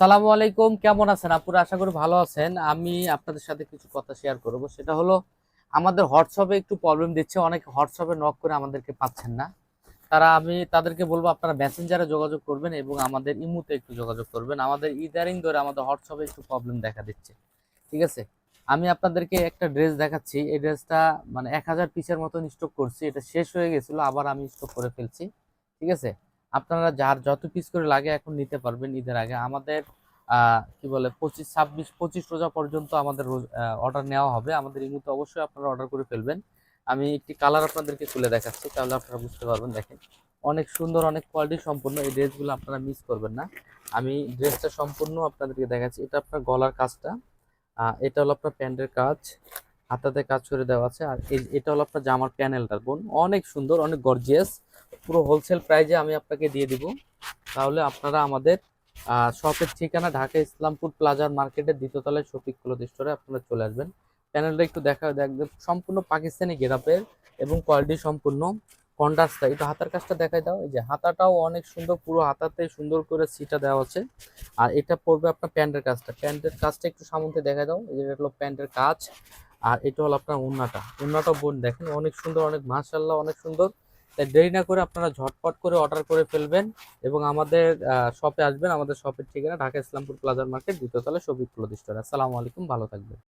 সালামু আলাইকুম, কেমন আছেন আপুরা? আশা করি ভালো আছেন। আমি আপনাদের সাথে কিছু কথা শেয়ার করব। সেটা হলো, আমাদের হোয়াটসঅ্যাপে একটু প্রবলেম দিচ্ছে। অনেকে হোয়াটসঅ্যাপে নক করে আমাদেরকে পাচ্ছেন না। আমি তাদেরকে বলবো আপনারা মেসেঞ্জারে যোগাযোগ করবেন এবং আমাদের ইমুতে একটু যোগাযোগ করবেন। আমাদের ইদারিং ধরে আমাদের হোয়াটসঅ্যাপে একটু প্রবলেম দেখা দিচ্ছে। ঠিক আছে, আমি আপনাদেরকে একটা ড্রেস দেখাচ্ছি। এই ড্রেসটা মানে 1000 পিসের মতন স্টক করছি। এটা শেষ হয়ে গেছিল, আবার আমি স্টক করে ফেলছি। ঠিক আছে, আপনারা যার যত পিস করে লাগে এখন নিতে পারবেন। ঈদের আগে আমাদের কি বলে 25 রোজা পর্যন্ত আমাদের অর্ডার নেওয়া হবে। আমাদের ইমুতে অবশ্যই আপনারা অর্ডার করে ফেলবেন। আমি একটি কালার আপনাদেরকে খুলে দেখাচ্ছি, তাহলে আপনারা বুঝতে পারবেন। দেখেন, অনেক সুন্দর, অনেক কোয়ালিটি সম্পূর্ণ। এই ড্রেসগুলো আপনারা মিস করবেন না। আমি ড্রেসটা সম্পূর্ণ আপনাদেরকে দেখাচ্ছি। এটা আপনার গলার কাজটা, এটা হলো আপনার প্যান্টের কাজ, হাতাতে কাজ করে দেওয়া আছে। আর এটা হলো আপনার জামার প্যানেলটা, বোন অনেক সুন্দর, অনেক গর্জিয়াস। পুরো হোলসেল প্রাইজে আমি আপনাকে দিয়ে দিব। তাহলে আপনারা আমাদের শপের ঠিকানা ঢাকা ইসলামপুর প্লাজার মার্কেটের দ্বিতীয় তলায় শফিক ক্লথ স্টোরে আপনারা চলে আসবেন। প্যানেলটা একটু দেখা দেখবেন, সম্পূর্ণ পাকিস্তানি গেরাপের এবং কোয়ালিটি সম্পূর্ণ। কন্ট্রাস্টটা একটু হাতার কাজটা দেখাই দাও। এই যে হাতাটাও অনেক সুন্দর, পুরো হাতাতে সুন্দর করে সিটা দেওয়া আছে। আর এটা পড়বে আপনার প্যান্টের কাজটা একটু সামনে দেখা দাও। এই যে এটা হলো প্যান্টের কাজ। আর এটা হলো আপনার ওন্নাটা বোন দেখেন, অনেক সুন্দর, অনেক মাশাআল্লাহ, অনেক সুন্দর। তাই দেরি না করে আপনারা ঝটপট করে অর্ডার করে ফেলবেন এবং আমাদের শপে আসবেন। আমাদের শপের ঠিকানা ঢাকা ইসলামপুর প্লাজার মার্কেট দ্বিতীয় তলায় শফিক ক্লথ স্টোর। আসসালামু আলাইকুম, ভালো থাকবেন।